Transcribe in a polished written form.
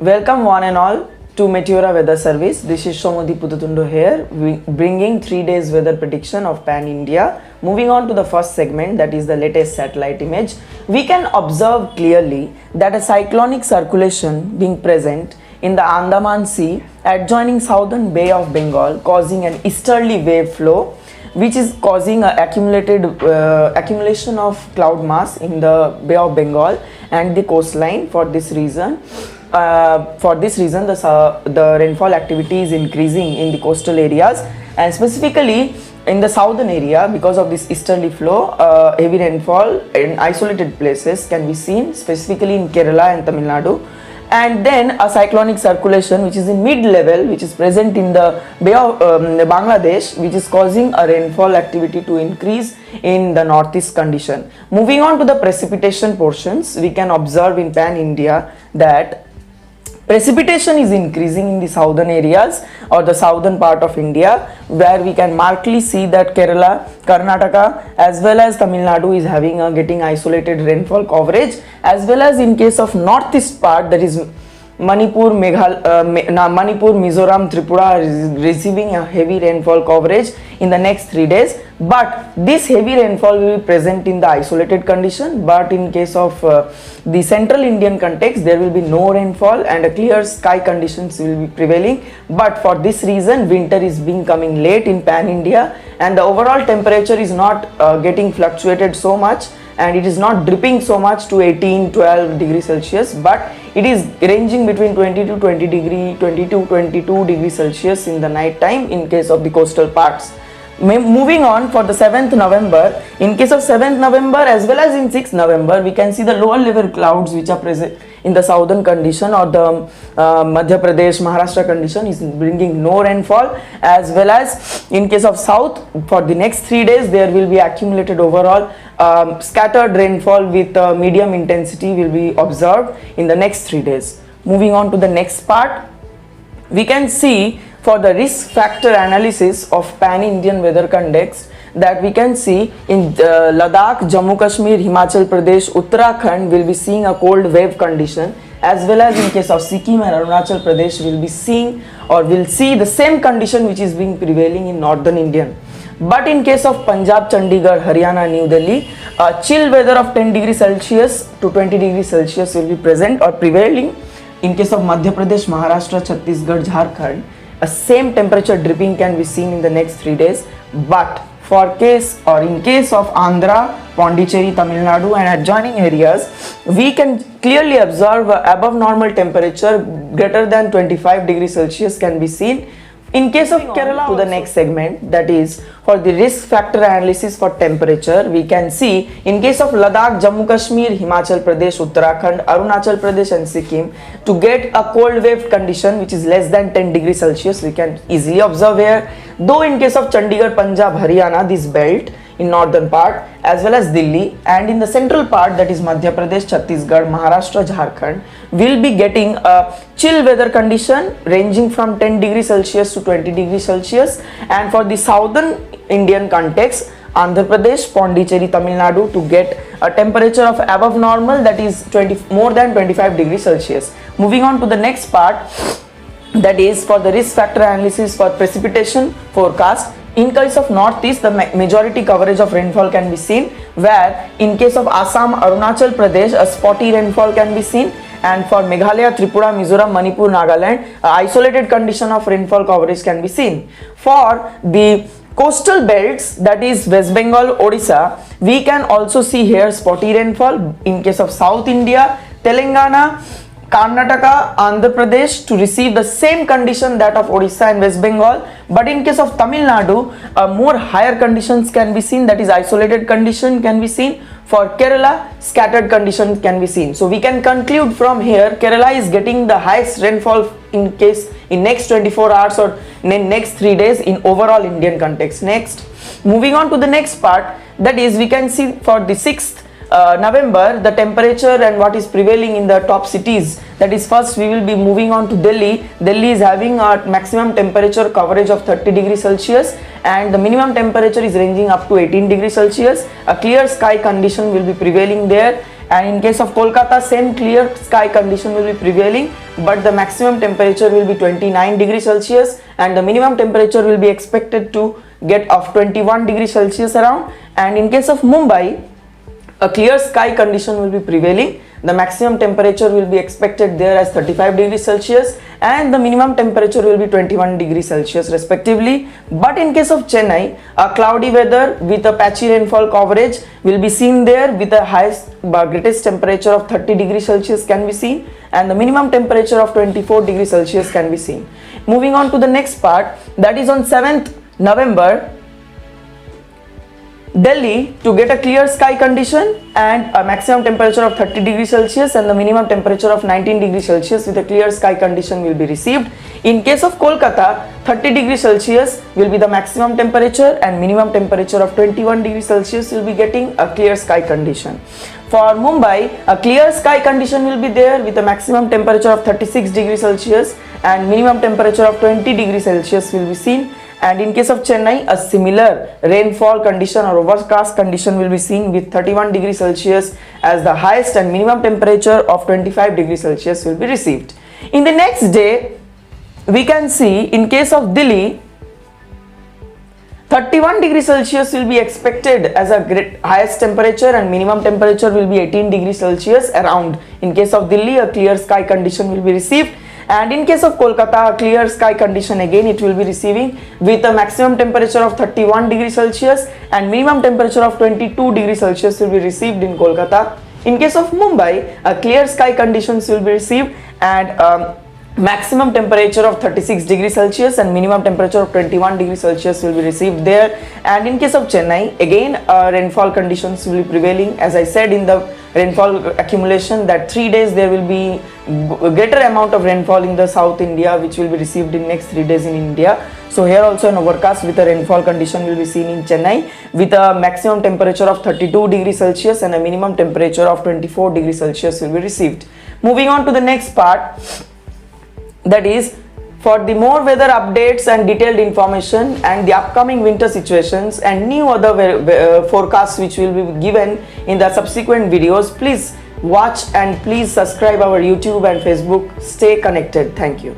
Welcome one and all to Meteora Weather Service. This is Shomodhi Pudutundu here, bringing 3 days weather prediction of Pan India. Moving on to the first segment, that is the latest satellite image. We can observe clearly that a cyclonic circulation being present in the Andaman Sea adjoining southern Bay of Bengal, causing an easterly wave flow, which is causing a accumulation of cloud mass in the Bay of Bengal and the coastline. For this reason, the rainfall activity is increasing in the coastal areas, and specifically in the southern area. Because of this easterly flow, heavy rainfall in isolated places can be seen, specifically in Kerala and Tamil Nadu. And then a cyclonic circulation which is in mid-level, which is present in the Bay of Bangladesh, which is causing a rainfall activity to increase in the northeast condition. Moving on to the precipitation portions, we can observe in Pan India that precipitation is increasing in the southern areas or the southern part of India, where we can markedly see that Kerala, Karnataka as well as Tamil Nadu is having a getting isolated rainfall coverage, as well as in case of northeast part, that is Manipur, Mizoram, Tripura is receiving a heavy rainfall coverage in the next 3 days. But this heavy rainfall will be present in the isolated condition, but in case of the central Indian context, there will be no rainfall and a clear sky conditions will be prevailing. But for this reason, winter is being coming late in Pan India, and the overall temperature is not getting fluctuated so much, and it is not dripping so much to 18-12 degrees Celsius, but it is ranging between 20 to 22 degrees Celsius in the night time in case of the coastal parts. Moving on, for the 7th November, in case of 7th November as well as in 6th November, we can see the lower level clouds which are present in the southern condition or the Madhya Pradesh, Maharashtra condition is bringing no rainfall, as well as in case of south, for the next 3 days there will be accumulated overall scattered rainfall with medium intensity will be observed in the next 3 days. Moving on to the next part, we can see for the risk factor analysis of pan-Indian weather context, that we can see in Ladakh, Jammu Kashmir, Himachal Pradesh, Uttarakhand will be seeing a cold wave condition, as well as in case of Sikkim and Arunachal Pradesh will be seeing or will see the same condition which is being prevailing in northern Indian. But in case of Punjab, Chandigarh, Haryana, New Delhi, chill weather of 10 degrees Celsius to 20 degrees Celsius will be present or prevailing. In case of Madhya Pradesh, Maharashtra, Chhattisgarh, Jharkhand, a same temperature dripping can be seen in the next 3 days. But for case or in case of Andhra, Pondicherry, Tamil Nadu and adjoining areas, we can clearly observe above normal temperature greater than 25 degrees Celsius can be seen. In case of Kerala, to the next segment, that is for the risk factor analysis for temperature, we can see in case of Ladakh, Jammu Kashmir, Himachal Pradesh, Uttarakhand, Arunachal Pradesh and Sikkim, to get a cold wave condition which is less than 10 degrees Celsius, we can easily observe here. Though in case of Chandigarh, Punjab, Haryana, this belt in northern part as well as Delhi, and in the central part, that is Madhya Pradesh, Chhattisgarh, Maharashtra, Jharkhand, will be getting a chill weather condition ranging from 10 degrees Celsius to 20 degrees Celsius. And for the southern Indian context, Andhra Pradesh, Pondicherry, Tamil Nadu, to get a temperature of above normal, that is more than 25 degrees Celsius. Moving on to the next part, that is for the risk factor analysis for precipitation forecast. In case of northeast, the majority coverage of rainfall can be seen, where in case of Assam, Arunachal Pradesh, a spotty rainfall can be seen, and for Meghalaya, Tripura, Mizoram, Manipur, Nagaland, isolated condition of rainfall coverage can be seen. For the coastal belts, that is West Bengal, Odisha, we can also see here spotty rainfall. In case of South India, Telangana, Karnataka, Andhra Pradesh to receive the same condition that of Odisha and West Bengal. But in case of Tamil Nadu, more higher conditions can be seen, that is isolated condition can be seen. For Kerala, scattered condition can be seen. So we can conclude from here, Kerala is getting the highest rainfall in next 24 hours or next 3 days in overall Indian context. Next, moving on to the next part, that is we can see for the 6th November, the temperature and what is prevailing in the top cities. That is, first we will be moving on to Delhi. Delhi is having a maximum temperature coverage of 30 degrees Celsius and the minimum temperature is ranging up to 18 degrees Celsius. A clear sky condition will be prevailing there, And in case of Kolkata, same clear sky condition will be prevailing, but the maximum temperature will be 29 degrees Celsius and the minimum temperature will be expected to get of 21 degrees Celsius around. And in case of Mumbai, a clear sky condition will be prevailing. The maximum temperature will be expected there as 35 degrees Celsius and the minimum temperature will be 21 degrees Celsius respectively. But in case of Chennai, a cloudy weather with a patchy rainfall coverage will be seen there with the greatest temperature of 30 degrees Celsius can be seen and the minimum temperature of 24 degrees Celsius can be seen. Moving on to the next part, that is on 7th November, Delhi to get a clear sky condition and a maximum temperature of 30 degrees Celsius and the minimum temperature of 19 degrees Celsius with a clear sky condition will be received. In case of Kolkata, 30 degrees Celsius will be the maximum temperature and minimum temperature of 21 degrees Celsius will be getting a clear sky condition. For Mumbai, a clear sky condition will be there with a maximum temperature of 36 degrees Celsius and minimum temperature of 20 degrees Celsius will be seen. And in case of Chennai, a similar rainfall condition or overcast condition will be seen with 31 degrees Celsius as the highest and minimum temperature of 25 degrees Celsius will be received. In the next day, we can see in case of Delhi, 31 degrees Celsius will be expected as a highest temperature and minimum temperature will be 18 degrees Celsius around. In case of Delhi, a clear sky condition will be received. And in case of Kolkata, a clear sky condition again it will be receiving with a maximum temperature of 31 degrees Celsius and minimum temperature of 22 degrees Celsius will be received in Kolkata. In case of Mumbai, a clear sky conditions will be received and maximum temperature of 36 degrees Celsius and minimum temperature of 21 degrees Celsius will be received there. And in case of Chennai, again rainfall conditions will be prevailing. As I said in the rainfall accumulation that 3 days there will be greater amount of rainfall in the South India which will be received in next 3 days in India. So here also an overcast with a rainfall condition will be seen in Chennai with a maximum temperature of 32 degrees Celsius and a minimum temperature of 24 degrees Celsius will be received. Moving on to the next part, that is for the more weather updates and detailed information and the upcoming winter situations and new other forecasts which will be given in the subsequent videos, please watch and please subscribe our YouTube and Facebook. Stay connected. Thank you.